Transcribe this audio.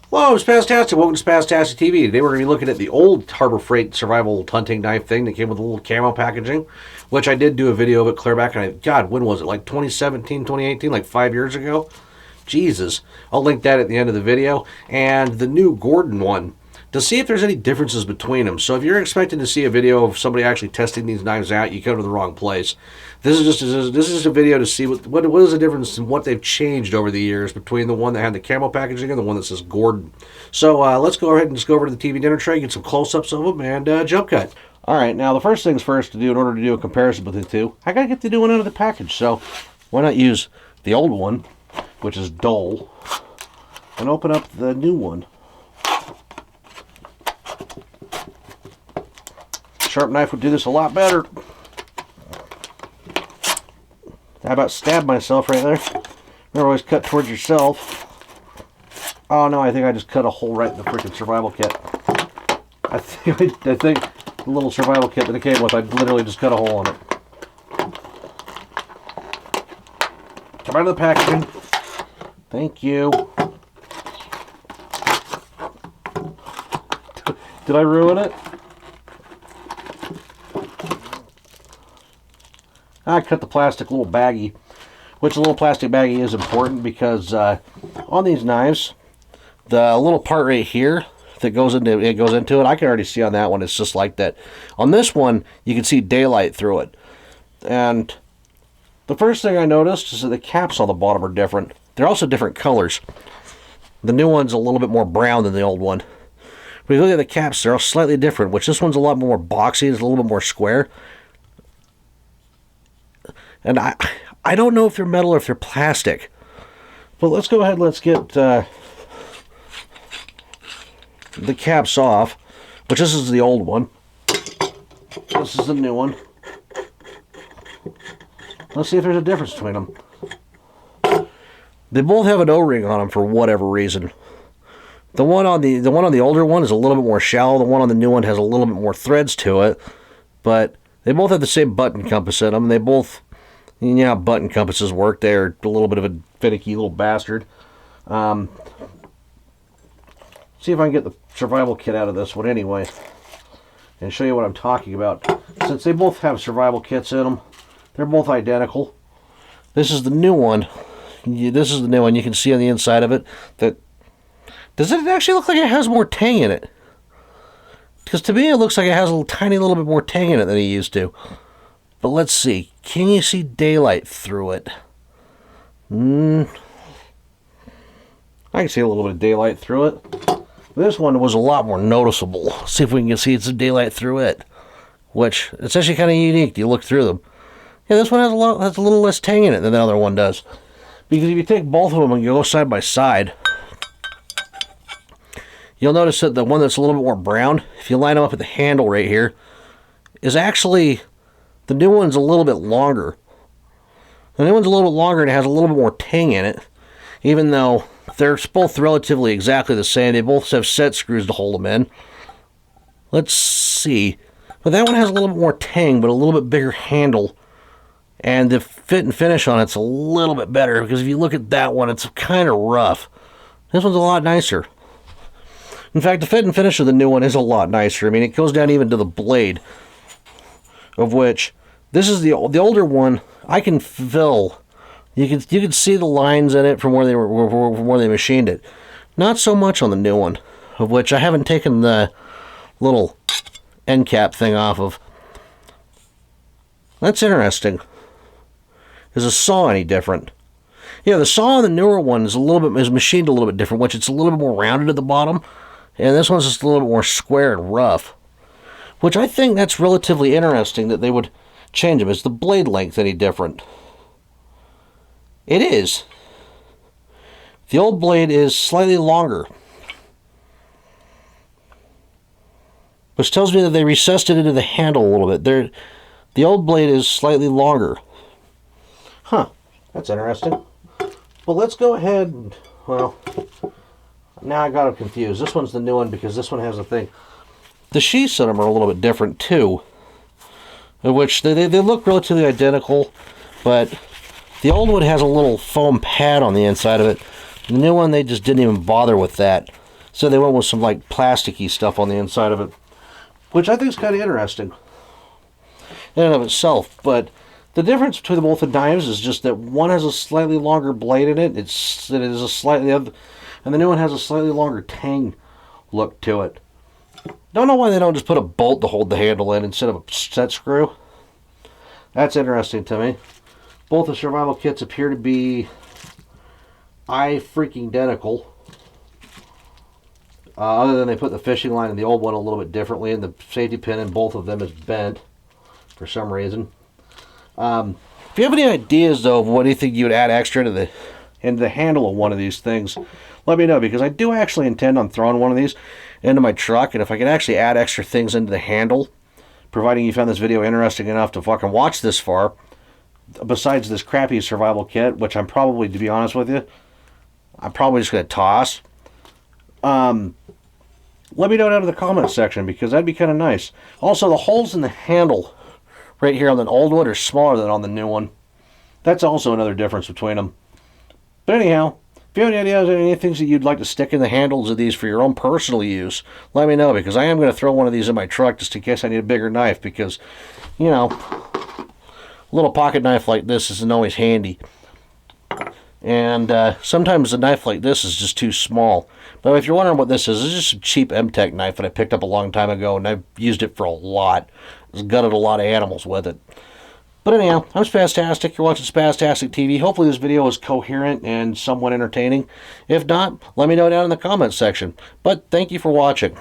Hello, I'm Spaztastic. Welcome to SpaztasticTV. Today we're going to be looking at the old Harbor Freight survival hunting knife thing that came with a little camo packaging, which I did do a video of it clear back, and God, when was it? Like 2017, 2018, like 5 years ago? Jesus. I'll link that at the end of the video. And the new Gordon one, to see if there's any differences between them. So if you're expecting to see a video of somebody actually testing these knives out, you come to the wrong place. This is just a video to see what is the difference in what they've changed over the years between the one that had the camo packaging and the one that says Gordon. So let's go ahead and just go over to the TV dinner tray, get some close-ups of them, and jump cut. All right, now the first things first to do in order to do a comparison between the two, I gotta get the new one out of the package. So why not use the old one, which is dull, and open up the new one. Sharp knife would do this a lot better. How about stab myself right there? Remember, always cut towards yourself. Oh no, I think I just cut a hole right in the freaking survival kit. I think the little survival kit that it came with, I literally just cut a hole on it. Come out of the packaging. Thank you. Did I ruin it? I cut the plastic little baggie, which the little plastic baggie is important because on these knives, the little part right here that goes into it, I can already see on that one, it's just like that. On this one, you can see daylight through it. And the first thing I noticed is that the caps on the bottom are different. They're also different colors. The new one's a little bit more brown than the old one. But if you look at the caps, they're all slightly different, which this one's a lot more boxy, it's a little bit more square. And I don't know if they're metal or if they're plastic. But let's go ahead, let's get the caps off, which this is the old one. This is the new one. Let's see if there's a difference between them. They both have an O-ring on them for whatever reason. The one on the older one is a little bit more shallow. The one on the new one has a little bit more threads to it. But they both have the same button compass in them. They both, you know how button compasses work. They're a little bit of a finicky little bastard. See if I can get the survival kit out of this one anyway, and show you what I'm talking about. Since they both have survival kits in them, they're both identical. This is the new one. This is the new one. You can see on the inside of it that, does it actually look like it has more tang in it? Because to me it looks like it has a tiny little bit more tang in it than it used to. But let's see. Can you see daylight through it? I can see a little bit of daylight through it. This one was a lot more noticeable. Let's see if we can see some daylight through it. Which, it's actually kind of unique. You look through them. Yeah, this one has a little less tang in it than the other one does. Because if you take both of them and you go side by side, you'll notice that the one that's a little bit more brown, if you line them up at the handle right here, is actually, the new one's a little bit longer. The new one's a little bit longer and it has a little bit more tang in it. Even though they're both relatively exactly the same. They both have set screws to hold them in. Let's see. But that one has a little bit more tang, but a little bit bigger handle. And the fit and finish on it's a little bit better, because if you look at that one, it's kind of rough. This one's a lot nicer. In fact, the fit and finish of the new one is a lot nicer. I mean, it goes down even to the blade, of which this is the older one. I can fill. You can see the lines in it from where they machined it. Not so much on the new one, of which I haven't taken the little end cap thing off of. That's interesting. Is the saw any different? Yeah, the saw on the newer one is machined a little bit different, which it's a little bit more rounded at the bottom, and this one's just a little bit more square and rough. Which I think that's relatively interesting that they would change them. Is the blade length any different? It is. The old blade is slightly longer, which tells me that they recessed it into the handle a little bit. The old blade is slightly longer. Huh, that's interesting. Well, let's go ahead and, well, now I got it confused. This one's the new one because this one has a thing. The sheaths on them are a little bit different too, which they look relatively identical, but the old one has a little foam pad on the inside of it. The new one, they just didn't even bother with that. So they went with some like plasticky stuff on the inside of it, which I think is kind of interesting in and of itself. But the difference between both the knives is just that one has a slightly longer blade in it. It is a slightly, and the new one has a slightly longer tang look to it. Don't know why they don't just put a bolt to hold the handle in instead of a set screw. That's interesting to me. Both the survival kits appear to be freaking identical. Other than they put the fishing line in the old one a little bit differently, and the safety pin in both of them is bent for some reason. If you have any ideas, though, of what you think you would add extra into the handle of one of these things, let me know, because I do actually intend on throwing one of these into my truck, and if I can actually add extra things into the handle, providing you found this video interesting enough to fucking watch this far, besides this crappy survival kit, which I'm probably, to be honest with you, I'm probably just going to toss. Let me know down in the comments section, because that'd be kind of nice. Also, the holes in the handle right here on the old one are smaller than on the new one. That's also another difference between them. But anyhow, if you have any ideas or any things that you'd like to stick in the handles of these for your own personal use, let me know, because I am going to throw one of these in my truck just in case I need a bigger knife, because, you know, a little pocket knife like this isn't always handy. And sometimes a knife like this is just too small. But if you're wondering what this is just a cheap M-Tech knife that I picked up a long time ago, and I've used it for a lot. I've gutted a lot of animals with it. But anyhow, I'm Spaztastic. You're watching Spaztastic TV. Hopefully this video is coherent and somewhat entertaining. If not, let me know down in the comments section. But thank you for watching.